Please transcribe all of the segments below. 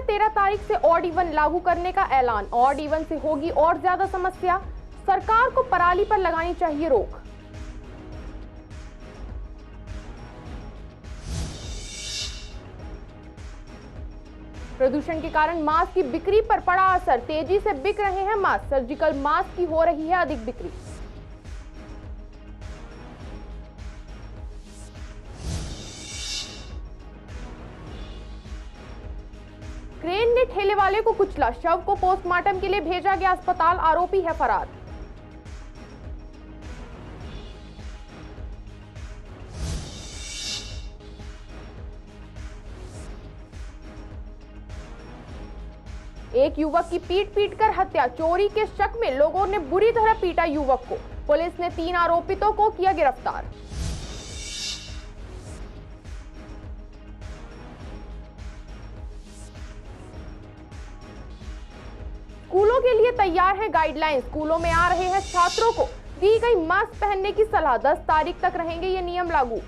13 तारीख से odd even लागू करने का ऐलान। ऑड इवन से होगी और ज्यादा समस्या, सरकार को पराली पर लगानी चाहिए रोक। प्रदूषण के कारण मास्क की बिक्री पर पड़ा असर, तेजी से बिक रहे हैं मास्क। सर्जिकल मास्क की हो रही है अधिक बिक्री। क्रेन ने ठेले वाले को कुचला, शव को पोस्टमार्टम के लिए भेजा गया अस्पताल, आरोपी है फरार। एक युवक की पीट कर हत्या, चोरी के शक में लोगों ने बुरी तरह पीटा युवक को। पुलिस ने 3 आरोपितों को किया गिरफ्तार। स्कूलों के लिए तैयार है गाइडलाइंस, स्कूलों में आ रहे हैं छात्रों को दी गई मास्क पहनने की सलाह। 10 तारीख तक रहेंगे ये नियम लागू।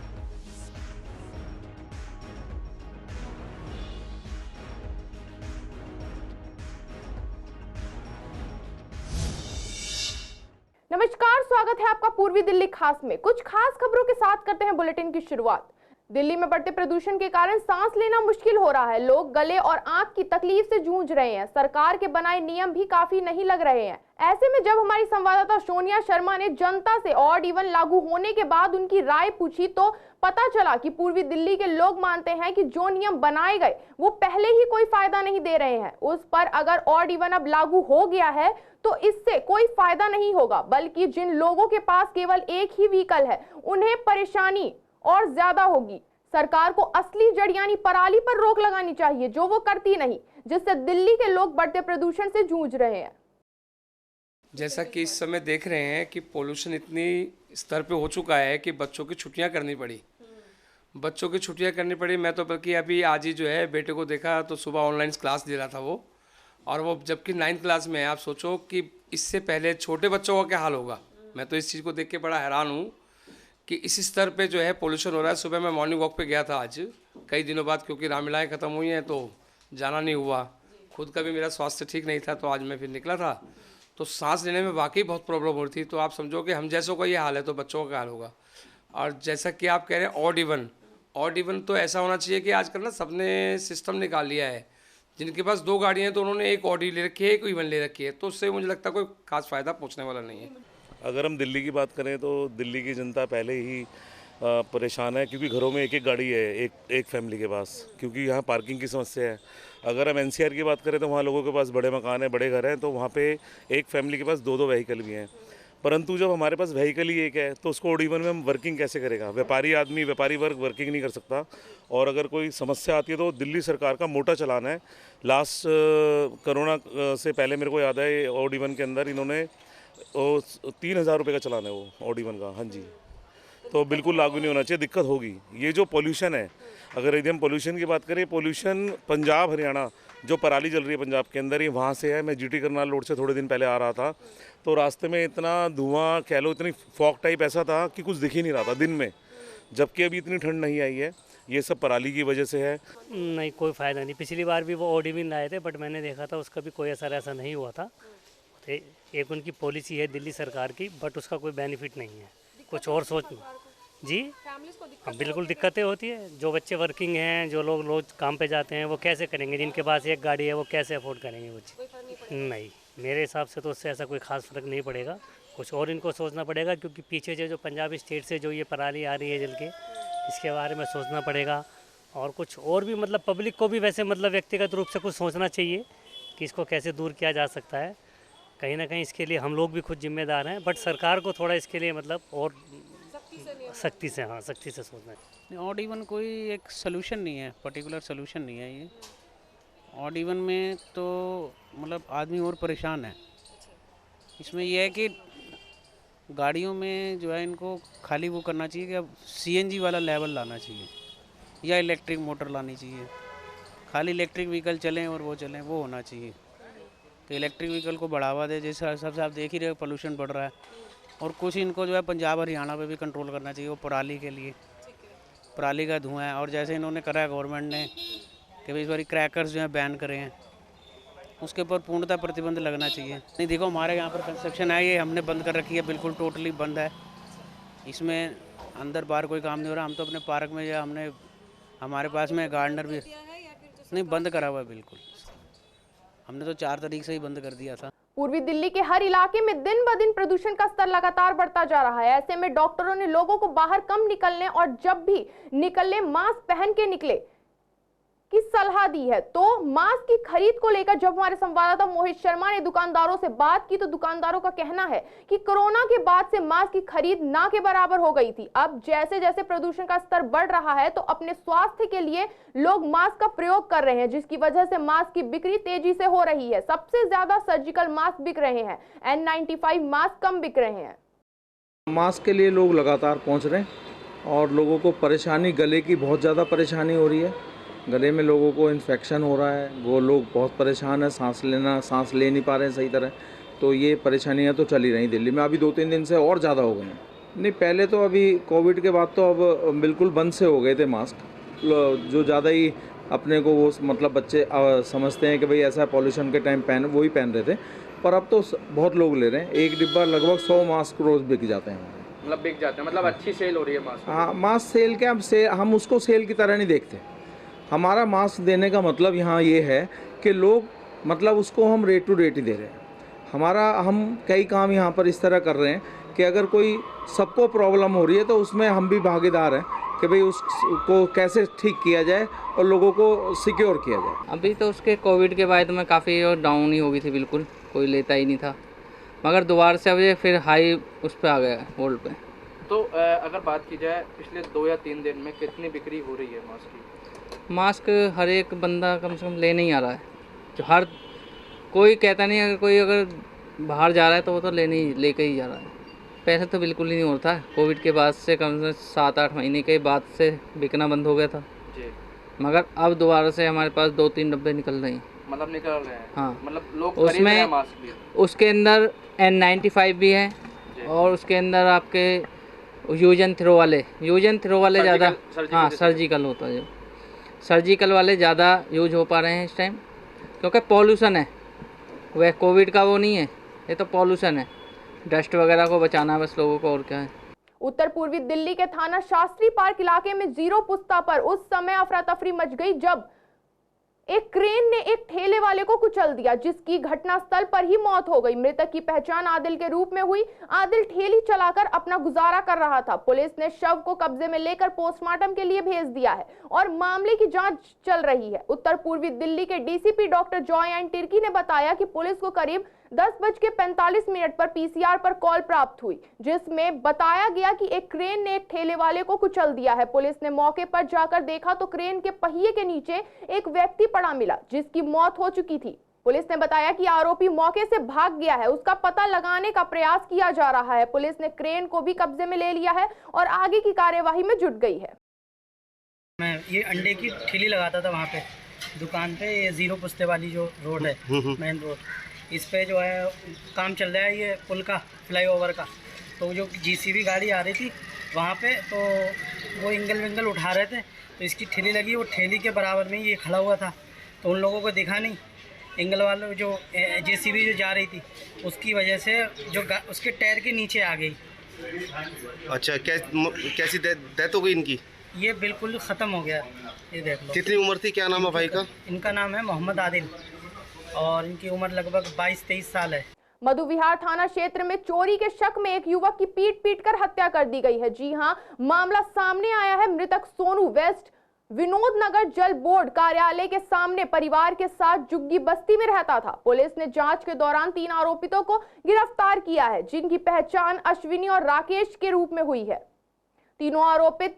नमस्कार, स्वागत है आपका पूर्वी दिल्ली खास में। कुछ खास खबरों के साथ करते हैं बुलेटिन की शुरुआत। दिल्ली में बढ़ते प्रदूषण के कारण सांस लेना मुश्किल हो रहा है। लोग गले और आंख की तकलीफ से जूझ रहे हैं। सरकार के बनाए नियम भी काफी नहीं लग रहे हैं। ऐसे में जब हमारी संवाददाता सोनिया शर्मा ने जनता से ऑड इवन लागू होने के बाद उनकी राय पूछी तो पता चला कि पूर्वी दिल्ली के लोग मानते हैं कि जो नियम बनाए गए वो पहले ही कोई फायदा नहीं दे रहे हैं। उस पर अगर ऑड इवन अब लागू हो गया है तो इससे कोई फायदा नहीं होगा, बल्कि जिन लोगों के पास केवल एक ही व्हीकल है उन्हें परेशानी और ज्यादा होगी। सरकार को असली जड़ यानी पराली पर रोक लगानी चाहिए, जो वो करती नहीं, जिससे दिल्ली के लोग बढ़ते प्रदूषण से जूझ रहे हैं। जैसा कि इस समय देख रहे हैं कि पोल्यूशन इतनी स्तर पे हो चुका है कि बच्चों की छुट्टियां करनी पड़ी। मैं तो बल्कि अभी आज ही जो है बेटे को देखा तो सुबह ऑनलाइन क्लास दे रहा था वो, और वो जबकि 9th क्लास में है। आप सोचो कि इससे पहले छोटे बच्चों का क्या हाल होगा। मैं तो इस चीज़ को देख के बड़ा हैरान हूँ कि इस स्तर पे जो है पोल्यूशन हो रहा है। सुबह मैं मॉर्निंग वॉक पे गया था आज, कई दिनों बाद, क्योंकि रामलीलाएँ ख़त्म हुई हैं तो जाना नहीं हुआ। खुद का भी मेरा स्वास्थ्य ठीक नहीं था तो आज मैं फिर निकला था। तो सांस लेने में वाकई बहुत प्रॉब्लम हो रही थी। तो आप समझो कि हम जैसों का ये हाल है तो बच्चों का क्या हाल होगा। और जैसा कि आप कह रहे हैं ऑड इवन तो ऐसा होना चाहिए कि आजकल ना सबने सिस्टम निकाल लिया है। जिनके पास 2 गाड़ियाँ हैं तो उन्होंने एक ऑडी ले रखी है, एक इवन ले रखी है। तो उससे मुझे लगता है कोई खास फ़ायदा पहुँचने वाला नहीं है। अगर हम दिल्ली की बात करें तो दिल्ली की जनता पहले ही परेशान है, क्योंकि घरों में एक गाड़ी है एक फैमिली के पास, क्योंकि यहाँ पार्किंग की समस्या है। अगर हम एनसीआर की बात करें तो वहाँ लोगों के पास बड़े मकान हैं, बड़े घर हैं, तो वहाँ पे एक फैमिली के पास 2-2 व्हीकल भी हैं। परंतु जब हमारे पास व्हीकल ही एक है तो उसको ऑड इवन में हम वर्किंग कैसे करेगा। व्यापारी वर्ग वर्किंग नहीं कर सकता। और अगर कोई समस्या आती है तो दिल्ली सरकार का मोटा चलान है। लास्ट कोरोना से पहले मेरे को याद है ऑड इवन के अंदर इन्होंने 3,000 रुपये का चलान है वो ऑड इवन का। हाँ जी, तो बिल्कुल लागू नहीं होना चाहिए, दिक्कत होगी। ये जो पोल्यूशन है, अगर यदि हम पोल्यूशन की बात करें, पोल्यूशन पंजाब हरियाणा जो पराली जल रही है पंजाब के अंदर, ये वहाँ से है। मैं जीटी करनाल रोड से थोड़े दिन पहले आ रहा था तो रास्ते में इतना धुआं, कह लो इतनी फॉग टाइप ऐसा था कि कुछ दिख ही नहीं रहा था दिन में, जबकि अभी इतनी ठंड नहीं आई है। ये सब पराली की वजह से है। नहीं, कोई फ़ायदा नहीं। पिछली बार भी वो ऑड इवन लाए थे बट मैंने देखा था उसका भी कोई असर ऐसा नहीं हुआ था। एक उनकी पॉलिसी है दिल्ली सरकार की, बट उसका कोई बेनिफिट नहीं है। कुछ और सोच जी, हाँ बिल्कुल दिक्कतें होती है। जो बच्चे वर्किंग हैं, जो लोग रोज काम पे जाते हैं, वो कैसे करेंगे। जिनके पास एक गाड़ी है वो कैसे अफोर्ड करेंगे वो चीज़। नहीं, मेरे हिसाब से तो उससे ऐसा कोई खास फर्क नहीं पड़ेगा। कुछ और इनको सोचना पड़ेगा, क्योंकि पीछे जो पंजाब स्टेट से जो ये पराली आ रही है जल के, इसके बारे में सोचना पड़ेगा। और कुछ और भी मतलब पब्लिक को भी वैसे मतलब व्यक्तिगत रूप से कुछ सोचना चाहिए कि इसको कैसे दूर किया जा सकता है। कहीं ना कहीं इसके लिए हम लोग भी खुद जिम्मेदार हैं, बट सरकार को थोड़ा इसके लिए मतलब और सख्ती से सोचना है। ऑड इवन कोई एक सलूशन नहीं है, पर्टिकुलर सलूशन नहीं है ये। ऑड इवन में तो मतलब आदमी और परेशान है। इसमें यह है कि गाड़ियों में जो है इनको खाली वो करना चाहिए कि अब सीएनजी वाला लेवल लाना चाहिए या इलेक्ट्रिक मोटर लानी चाहिए। खाली इलेक्ट्रिक व्हीकल चलें और वो चलें, वो होना चाहिए कि इलेक्ट्रिक व्हीकल को बढ़ावा दे। जैसे हिसाब से आप देख ही रहे हो पोल्यूशन बढ़ रहा है। और कुछ इनको जो है पंजाब हरियाणा पे भी कंट्रोल करना चाहिए, वो पराली के लिए, पराली का धुआं है। और जैसे इन्होंने करा है गवर्नमेंट ने कि भाई इस बार क्रैकर्स जो हैं बैन करें हैं, उसके ऊपर पूर्णतः प्रतिबंध लगना चाहिए। नहीं देखो, हमारे यहाँ पर कंस्ट्रक्शन है, ये हमने बंद कर रखी है, बिल्कुल टोटली बंद है। इसमें अंदर बाहर कोई काम नहीं हो रहा। हम तो अपने पार्क में या हमारे पास में गार्डनर भी नहीं, बंद करा हुआ है बिल्कुल। हमने तो 4 तारीख से ही बंद कर दिया था। पूर्वी दिल्ली के हर इलाके में दिन ब दिन प्रदूषण का स्तर लगातार बढ़ता जा रहा है। ऐसे में डॉक्टरों ने लोगों को बाहर कम निकलने और जब भी निकलने मास्क पहन के निकले की सलाह दी है। तो मास्क की खरीद को लेकर जब हमारे संवाददाता मोहित शर्मा ने दुकानदारों से बात की तो दुकानदारों का कहना है कि कोरोना के बाद से मास्क की खरीद ना के बराबर हो गई थी। अब जैसे जैसे प्रदूषण का स्तर बढ़ रहा है तो अपने स्वास्थ्य के लिए लोग मास्क का प्रयोग कर रहे हैं, जिसकी वजह से मास्क की बिक्री तेजी से हो रही है। सबसे ज्यादा सर्जिकल मास्क बिक रहे हैं, N95 मास्क कम बिक रहे हैं। मास्क के लिए लोग लगातार पहुंच रहे हैं और लोगों को परेशानी, गले की बहुत ज़्यादा परेशानी हो रही है। गले में लोगों को इन्फेक्शन हो रहा है, वो लोग बहुत परेशान है, सांस ले नहीं पा रहे हैं सही तरह। तो ये परेशानियां तो चल ही रही दिल्ली में, अभी 2-3 दिन से और ज़्यादा हो गए हैं। नहीं, पहले तो अभी कोविड के बाद तो अब बिल्कुल बंद से हो गए थे मास्क। जो ज़्यादा ही अपने को वो मतलब बच्चे समझते हैं कि भाई ऐसा पॉल्यूशन के टाइम वही पहन रहे थे, पर अब तो बहुत लोग ले रहे हैं। एक डिब्बा लगभग 100 मास्क रोज़ बिक जाते हैं। मतलब बिक जाते हैं, मतलब अच्छी सेल हो रही है मास्क। हाँ, मास्क सेल क्या, हम उसको सेल की तरह नहीं देखते। हमारा मास्क देने का मतलब यहाँ ये है कि लोग मतलब उसको हम रेट टू रेट ही दे रहे हैं। हम कई काम यहाँ पर इस तरह कर रहे हैं कि अगर कोई सबको प्रॉब्लम हो रही है तो उसमें हम भी भागीदार हैं कि भाई उसको कैसे ठीक किया जाए और लोगों को सिक्योर किया जाए। अभी तो उसके कोविड के बाद में काफ़ी डाउन ही हो गई थी, बिल्कुल कोई लेता ही नहीं था, मगर दोबारा से अब ये फिर हाई उस पर आ गया होल्ड पे। तो अगर बात की जाए पिछले 2 या 3 दिन में कितनी बिक्री हो रही है मास्क की? मास्क हर एक बंदा कम से कम ले नहीं आ रहा है। जो हर कोई कहता नहीं, अगर बाहर जा रहा है तो वो तो लेके ही जा रहा है। पहले तो बिल्कुल ही नहीं हो रहा था, कोविड के बाद से कम से 7-8 महीने के बाद से बिकना बंद हो गया था जी। मगर अब दोबारा से हमारे पास 2-3 डब्बे निकल रहे हैं। मतलब निकल रहे हैं? हाँ, मतलब लोग खरीद रहे हैं मास्क भी। उसके अंदर N95 भी है और उसके अंदर आपके यूज एंड थ्रो वाले ज़्यादा, हाँ सर्जिकल होता है, जो सर्जिकल वाले ज़्यादा यूज हो पा रहे हैं इस टाइम, क्योंकि पॉल्यूशन है। वह कोविड का वो नहीं है, ये तो पॉल्यूशन है, डस्ट वगैरह को बचाना है बस लोगों को, और क्या है। उत्तर पूर्वी दिल्ली के थाना शास्त्री पार्क इलाके में जीरो पुस्ता पर उस समय अफरा तफरी मच गई जब एक क्रेन ने एक ठेले वाले को कुचल दिया, जिसकी घटनास्थल पर ही मौत हो गई। मृतक की पहचान आदिल के रूप में हुई। आदिल ठेली चलाकर अपना गुजारा कर रहा था। पुलिस ने शव को कब्जे में लेकर पोस्टमार्टम के लिए भेज दिया है और मामले की जांच चल रही है। उत्तर पूर्वी दिल्ली के डीसीपी डॉक्टर जॉय एन टिर्की ने बताया कि पुलिस को करीब 10:45 पर पीसीआर पर कॉल प्राप्त हुई, जिसमें बताया गया कि एक क्रेन ने एक ठेले वाले को कुचल दिया है। पुलिस ने मौके पर जाकर देखा तो क्रेन के पहिए के नीचे एक व्यक्ति पड़ा मिला, जिसकी मौत हो चुकी थी। पुलिस ने बताया कि आरोपी मौके से भाग गया है, उसका पता लगाने का प्रयास किया जा रहा है। पुलिस ने क्रेन को भी कब्जे में ले लिया है और आगे की कार्यवाही में जुट गई है। मैं ये अंडे की ठेली लगाता था वहाँ पे दुकान पे, ये जीरो पुस्ते वाली जो रोड है, मेन रोड, इस पे जो है काम चल रहा है ये पुल का, फ्लाईओवर का। तो जो जीसीबी गाड़ी आ रही थी वहाँ पे, तो वो इंगल उठा रहे थे, तो इसकी ठेली लगी, वो ठेली के बराबर में ये खड़ा हुआ था, तो उन लोगों को दिखा नहीं। इंगल वाले जो जेसीबी जो जा रही थी उसकी वजह से जो उसके टायर के नीचे आ गई। अच्छा, कैसी डेथ हो गई इनकी? ये बिल्कुल ख़त्म हो गया, ये देख लो। कितनी उम्र थी, क्या नाम है भाई का? इनका नाम है मोहम्मद आदिल और इनकी उम्र लगभग 22-23 साल है। मधु विहार थाना क्षेत्र में चोरी के शक में एक युवक की पीट कर हत्या कर दी गई है। जी हां, मामला सामने आया है। मृतक सोनू वेस्ट विनोद नगर जल बोर्ड कार्यालय के सामने परिवार के साथ जुग्गी बस्ती में रहता था। पुलिस ने जांच के दौरान 3 आरोपितों को गिरफ्तार किया है, जिनकी पहचान अश्विनी और राकेश के रूप में हुई है। तीनों आरोपित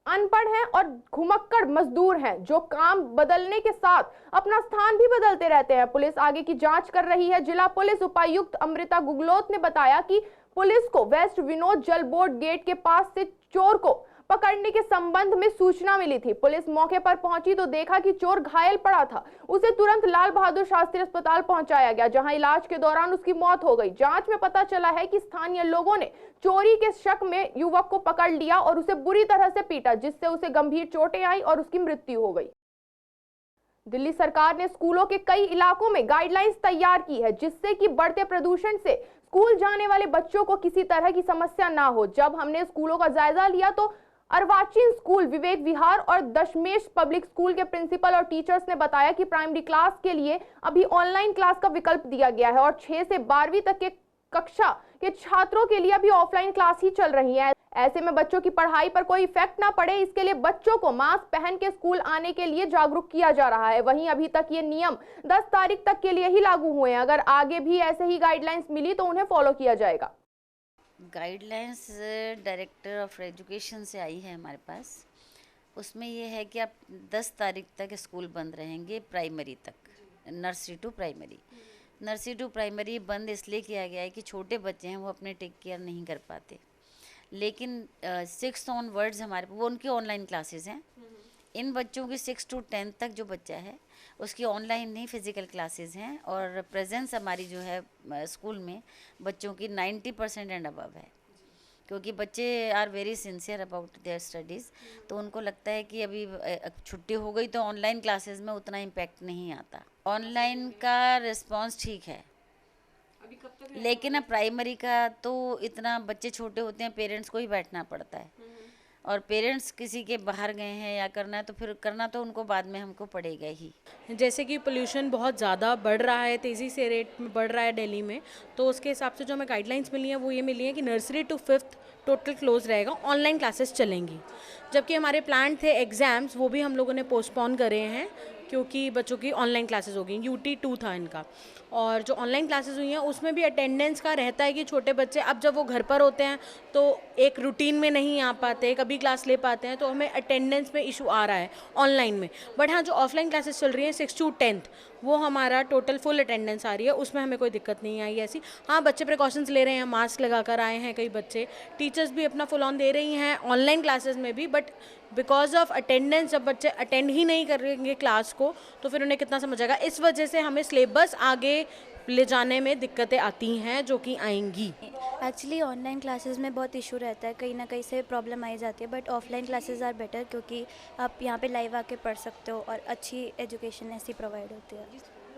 अनपढ़ हैं और घुमक्कड़ मजदूर हैं, जो काम बदलने के साथ अपना स्थान भी बदलते रहते हैं। पुलिस आगे की जांच कर रही है। जिला पुलिस उपायुक्त अमृता गुगलोत ने बताया कि पुलिस को वेस्ट विनोद जल बोर्ड गेट के पास से चोर को पकड़ने के संबंध में सूचना मिली थी। पुलिस मौके पर पहुंची तो देखा कि चोर घायल पड़ा था। उसे तुरंत लाल बहादुर शास्त्री अस्पताल पहुंचाया गया, जहां इलाज के दौरान उसकी मौत हो गई। जांच में पता चला है कि स्थानीय लोगों ने चोरी के शक में युवक को पकड़ लिया और उसे बुरी तरह से पीटा, जिससे उसे गंभीर चोटें आई और उसकी मृत्यु हो गई। दिल्ली सरकार ने स्कूलों के कई इलाकों में गाइडलाइंस तैयार की है, जिससे कि बढ़ते प्रदूषण से स्कूल जाने वाले बच्चों को किसी तरह की समस्या ना हो। जब हमने स्कूलों का जायजा लिया तो अर्वाचीन स्कूल, विवेक विहार और दशमेश पब्लिक स्कूल के प्रिंसिपल और टीचर्स ने बताया कि प्राइमरी क्लास के लिए अभी ऑनलाइन क्लास का विकल्प दिया गया है और 6 से 12वीं तक के कक्षा के छात्रों के लिए अभी ऑफलाइन क्लास ही चल रही है। ऐसे में बच्चों की पढ़ाई पर कोई इफेक्ट ना पड़े, इसके लिए बच्चों को मास्क पहन के स्कूल आने के लिए जागरूक किया जा रहा है। वहीं अभी तक ये नियम 10 तारीख तक के लिए ही लागू हुए हैं। अगर आगे भी ऐसे ही गाइडलाइंस मिली तो उन्हें फॉलो किया जाएगा। गाइडलाइंस डायरेक्टर ऑफ एजुकेशन से आई है हमारे पास। उसमें ये है कि आप 10 तारीख तक स्कूल बंद रहेंगे, प्राइमरी तक, nursery to primary. Nursery to primary बंद इसलिए किया गया है कि छोटे बच्चे हैं, वो अपने टेक केयर नहीं कर पाते। लेकिन 6 ऑनवर्ड्स हमारे वो उनकी ऑनलाइन क्लासेस हैं। इन बच्चों की 6 to 10 तक जो बच्चा है उसकी ऑनलाइन नहीं, फिज़िकल क्लासेस हैं। और प्रेजेंस हमारी जो है स्कूल में बच्चों की 90% एंड अबव है, क्योंकि बच्चे are very sincere about their studies. तो उनको लगता है कि अभी छुट्टी हो गई तो ऑनलाइन क्लासेस में उतना इम्पैक्ट नहीं आता। ऑनलाइन का रिस्पांस ठीक है, लेकिन अब प्राइमरी का तो इतना बच्चे छोटे होते हैं, पेरेंट्स को ही बैठना पड़ता है। और पेरेंट्स किसी के बाहर गए हैं या करना है तो फिर करना तो उनको बाद में हमको पड़ेगा ही। जैसे कि पोल्यूशन बहुत ज़्यादा बढ़ रहा है, तेज़ी से रेट में बढ़ रहा है दिल्ली में, तो उसके हिसाब से जो हमें गाइडलाइंस मिली हैं वो ये मिली है कि nursery to 5th total close रहेगा, ऑनलाइन क्लासेस चलेंगी। जबकि हमारे प्लान थे एग्ज़ाम्स, वो भी हम लोगों ने पोस्टपोन करे हैं क्योंकि बच्चों की ऑनलाइन क्लासेस हो गई। UT 2 था इनका, और जो ऑनलाइन क्लासेस हुई हैं उसमें भी अटेंडेंस का रहता है कि छोटे बच्चे अब जब वो घर पर होते हैं तो एक रूटीन में नहीं आ पाते, कभी क्लास ले पाते हैं, तो हमें अटेंडेंस में इशू आ रहा है ऑनलाइन में। बट हाँ, जो ऑफलाइन क्लासेस चल रही हैं 6 to 10th, वो हमारा टोटल फुल अटेंडेंस आ रही है, उसमें हमें कोई दिक्कत नहीं आई ऐसी। हाँ, बच्चे प्रिकॉशंस ले रहे हैं, मास्क लगा कर आए हैं कई बच्चे, टीचर्स भी अपना फुल ऑन दे रही हैं ऑनलाइन क्लासेस में भी। बट बिकॉज ऑफ अटेंडेंस, जब बच्चे अटेंड ही नहीं करेंगे क्लास को तो फिर उन्हें कितना समझ आएगा। इस वजह से हमें सिलेबस आगे ले जाने में दिक्कतें आती हैं, जो कि आएंगी। एक्चुअली ऑनलाइन क्लासेस में बहुत इशू रहता है, कहीं ना कहीं से प्रॉब्लम आई जाती है। But offline classes are better, क्योंकि आप यहाँ पे लाइव आके पढ़ सकते हो और अच्छी एजुकेशन ऐसी प्रोवाइड होती है।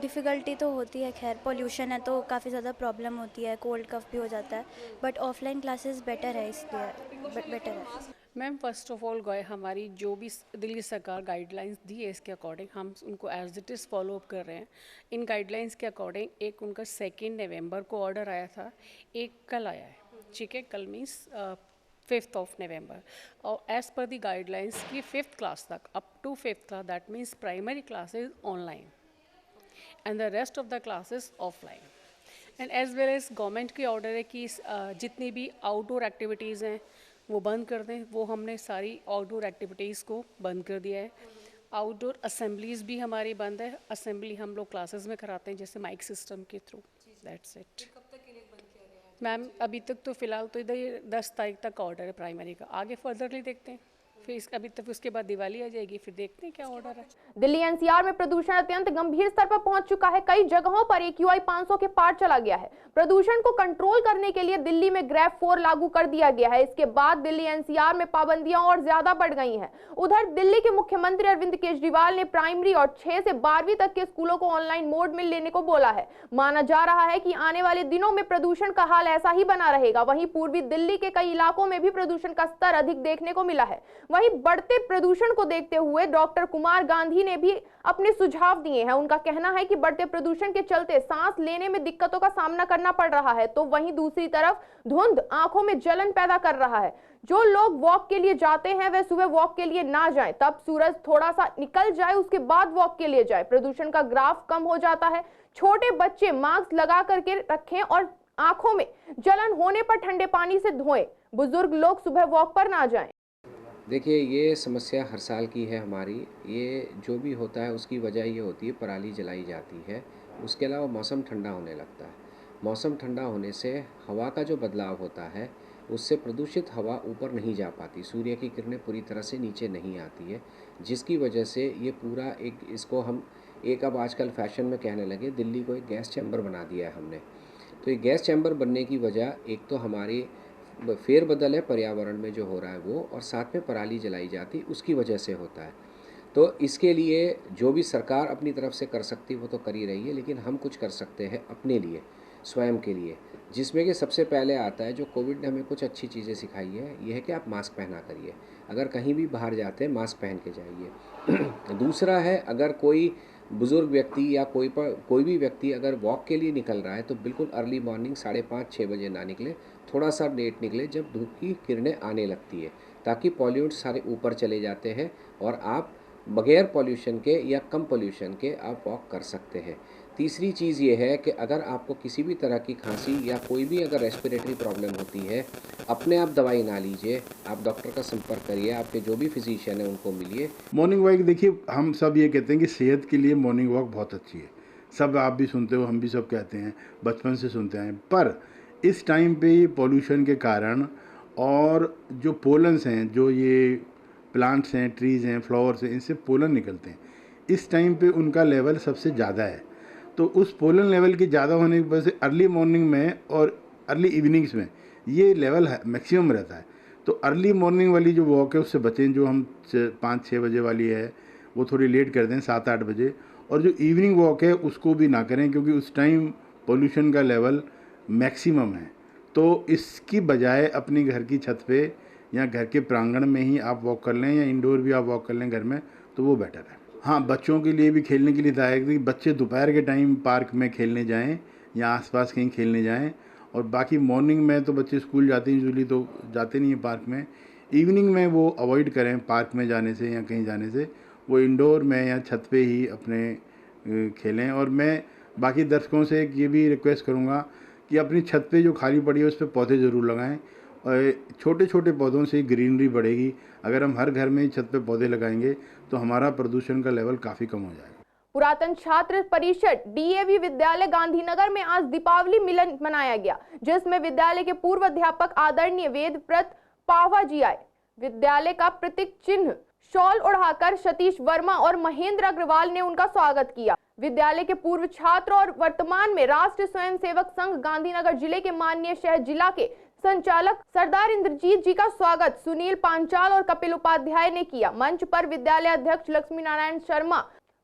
डिफ़िकल्टी तो होती है, खैर पोल्यूशन है तो काफ़ी ज़्यादा प्रॉब्लम होती है, कोल्ड कफ भी हो जाता है। बट ऑफलाइन क्लासेस बेटर है, इसलिए बेटर है। मैम, फर्स्ट ऑफ ऑल हमारी जो भी दिल्ली सरकार गाइडलाइंस दी है इसके अकॉर्डिंग हम उनको as it is follow up कर रहे हैं। इन गाइडलाइंस के अकॉर्डिंग एक उनका 2 नवंबर को ऑर्डर आया था, एक कल आया है, ठीक है, कल मीन्स 5th of November। और एज़ पर दी गाइडलाइंस की 5th क्लास तक, up to 5th class, that means primary classes online and the rest of the classes offline. And as well as government की ऑर्डर है कि जितनी भी आउटडोर एक्टिविटीज़ हैं वो बंद कर दें। वो हमने सारी आउटडोर एक्टिविटीज़ को बंद कर दिया है। आउटडोर असेंबलीज़ भी हमारी बंद है। असेंबली हम लोग क्लासेस में कराते हैं, जैसे माइक सिस्टम के थ्रू। That's it ma'am. अभी तक तो फ़िलहाल तो इधर 10 तारीख तक का ऑर्डर है प्राइमरी का, आगे फर्दरली देखते हैं। फिर अभी तक उसके बाद दिवाली आ जाएगी, फिर देखते हैं क्या ऑर्डर है। दिल्ली NCR में प्रदूषण अत्यंत गंभीर स्तर पर पहुंच चुका है। कई जगहों पर AQI 500 के पार चला गया है। प्रदूषण को कंट्रोल करने के लिए दिल्ली में ग्रेफ 4 लागू कर दिया गया है। इसके बाद दिल्ली NCR में पाबंदियां और ज्यादा बढ़ गई हैं। उधर दिल्ली के मुख्यमंत्री अरविंद केजरीवाल ने प्राइमरी और 6 से 12वीं तक के स्कूलों को ऑनलाइन मोड में लेने को बोला है। माना जा रहा है कि आने वाले दिनों में प्रदूषण का हाल ऐसा ही बना रहेगा। वहीं पूर्वी दिल्ली के कई इलाकों में भी प्रदूषण का स्तर अधिक देखने को मिला है। वहीं बढ़ते प्रदूषण को देखते हुए डॉक्टर कुमार गांधी ने भी अपने सुझाव दिए हैं। उनका कहना है कि बढ़ते प्रदूषण के चलते सांस लेने में दिक्कतों का सामना करना पड़ रहा है, तो वहीं दूसरी तरफ धुंध आंखों में जलन पैदा कर रहा है। जो लोग वॉक के लिए जाते हैं वे सुबह वॉक के लिए ना जाएं, तब सूरज थोड़ा सा निकल जाए उसके बाद वॉक के लिए जाए। प्रदूषण का ग्राफ कम हो जाता है। छोटे बच्चे मास्क लगा करके रखें और आंखों में जलन होने पर ठंडे पानी से धोएं। बुजुर्ग लोग सुबह वॉक पर ना जाएं। देखिए, ये समस्या हर साल की है हमारी। ये जो भी होता है उसकी वजह ये होती है पराली जलाई जाती है। उसके अलावा मौसम ठंडा होने लगता है। मौसम ठंडा होने से हवा का जो बदलाव होता है उससे प्रदूषित हवा ऊपर नहीं जा पाती, सूर्य की किरणें पूरी तरह से नीचे नहीं आती है, जिसकी वजह से ये पूरा इसको हम अब आजकल फैशन में कहने लगे, दिल्ली को एक गैस चैम्बर बना दिया है हमने। तो ये गैस चैम्बर बनने की वजह एक तो हमारी फेरबदल है पर्यावरण में जो हो रहा है वो, और साथ में पराली जलाई जाती उसकी वजह से होता है। तो इसके लिए जो भी सरकार अपनी तरफ से कर सकती है वो तो कर ही रही है, लेकिन हम कुछ कर सकते हैं अपने लिए, स्वयं के लिए, जिसमें कि सबसे पहले आता है जो कोविड ने हमें कुछ अच्छी चीज़ें सिखाई है, ये है कि आप मास्क पहना करिए। अगर कहीं भी बाहर जाते हैं मास्क पहन के जाइए। दूसरा है, अगर कोई बुज़ुर्ग व्यक्ति या कोई भी व्यक्ति अगर वॉक के लिए निकल रहा है तो बिल्कुल अर्ली मॉर्निंग 5:30-6 बजे ना निकले, थोड़ा सा लेट निकले जब धूप की किरणें आने लगती है, ताकि पॉल्यूट्स सारे ऊपर चले जाते हैं और आप बगैर पॉल्यूशन के या कम पॉल्यूशन के आप वॉक कर सकते हैं। तीसरी चीज़ ये है कि अगर आपको किसी भी तरह की खांसी या कोई भी अगर रेस्पिरेटरी प्रॉब्लम होती है, अपने आप दवाई ना लीजिए, आप डॉक्टर का संपर्क करिए, आपके जो भी फिजिशियन है उनको मिलिए। मॉर्निंग वॉक, देखिए हम सब ये कहते हैं कि सेहत के लिए मॉर्निंग वॉक बहुत अच्छी है, सब आप भी सुनते हो, हम भी सब कहते हैं, बचपन से सुनते हैं। पर इस टाइम पे ये पॉल्यूशन के कारण और जो पोलन्स हैं, जो ये प्लांट्स हैं, ट्रीज़ हैं, फ्लावर्स हैं, इनसे पोलन निकलते हैं, इस टाइम पे उनका लेवल सबसे ज़्यादा है। तो उस पोलन लेवल के ज़्यादा होने की वजह से अर्ली मॉर्निंग में और अर्ली इवनिंग्स में ये लेवल मैक्सिमम रहता है। तो अर्ली मॉर्निंग वाली जो वॉक है उससे बचें, जो हम 5-6 बजे वाली है वो थोड़ी लेट कर दें, 7-8 बजे। और जो इवनिंग वॉक है उसको भी ना करें, क्योंकि उस टाइम पोल्यूशन का लेवल मैक्सिमम है। तो इसकी बजाय अपनी घर की छत पे या घर के प्रांगण में ही आप वॉक कर लें, या इंडोर भी आप वॉक कर लें घर में, तो वो बेटर है। हाँ, बच्चों के लिए भी खेलने के लिए था कि बच्चे दोपहर के टाइम पार्क में खेलने जाएं या आसपास कहीं खेलने जाएं, और बाकी मॉर्निंग में तो बच्चे स्कूल जाते हैं यूजुअली, तो जाते नहीं हैं पार्क में। इवनिंग में वो अवॉइड करें पार्क में जाने से या कहीं जाने से, वो इंडोर में या छत पे ही अपने खेलें। और मैं बाकी दर्शकों से ये भी रिक्वेस्ट करूँगा कि अपनी छत पे जो खाली पड़ी है उस पर पौधे ज़रूर लगाएं, और छोटे छोटे पौधों से ग्रीनरी बढ़ेगी। अगर हम हर घर में ही छत पे पौधे लगाएंगे तो हमारा प्रदूषण का लेवल काफ़ी कम हो जाएगा। पुरातन छात्र परिषद डीएवी विद्यालय गांधीनगर में आज दीपावली मिलन मनाया गया, जिसमें विद्यालय के पूर्व अध्यापक आदरणीय वेदव्रत पावा जी आए। विद्यालय का प्रतीक चिन्ह शॉल ओढ़ाकर सतीश वर्मा और महेंद्र अग्रवाल ने उनका स्वागत किया। विद्यालय के पूर्व छात्र और वर्तमान में राष्ट्रीय स्वयंसेवक संघ गांधीनगर जिले के माननीय शहर जिला के संचालक सरदार इंद्रजीत जी का स्वागत सुनील पांचाल और कपिल उपाध्याय ने किया। मंच पर विद्यालय अध्यक्ष लक्ष्मी नारायण शर्मा,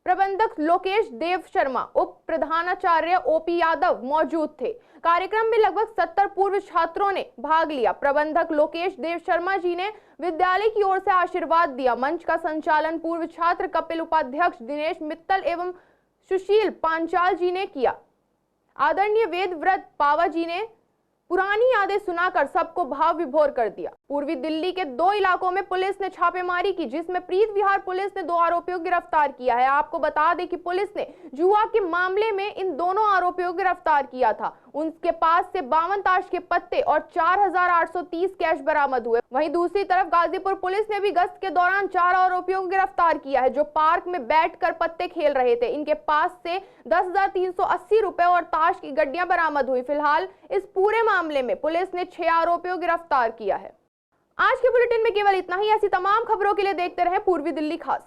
प्रबंधक लोकेश देव शर्मा, उप प्रधानाचार्य ओपी यादव मौजूद थे। कार्यक्रम में लगभग 70 पूर्व छात्रों ने भाग लिया। प्रबंधक लोकेश देव शर्मा जी ने विद्यालय की ओर से आशीर्वाद दिया। मंच का संचालन पूर्व छात्र कपिल उपाध्यक्ष दिनेश मित्तल एवं सुशील पांचाल जी ने किया। आदरणीय वेदव्रत पावा जी ने पुरानी यादें सुनाकर सबको भाव विभोर कर दिया। पूर्वी दिल्ली के 2 इलाकों में पुलिस ने छापेमारी की, जिसमें प्रीत विहार पुलिस ने 2 आरोपियों को गिरफ्तार किया है। आपको बता दें कि पुलिस ने जुआ के मामले में इन दोनों आरोपियों को गिरफ्तार किया था। उनके पास से 52 ताश के पत्ते और 4830 कैश बरामद हुए। वहीं दूसरी तरफ गाजीपुर पुलिस ने भी गश्त के दौरान 4 आरोपियों को गिरफ्तार किया है, जो पार्क में बैठकर पत्ते खेल रहे थे। इनके पास से 10,380 रुपए और ताश की गड्डियां बरामद हुई। फिलहाल इस पूरे मामले में पुलिस ने 6 आरोपियों को गिरफ्तार किया है। आज के बुलेटिन में केवल इतना ही। ऐसी तमाम खबरों के लिए देखते रहें पूर्वी दिल्ली खास।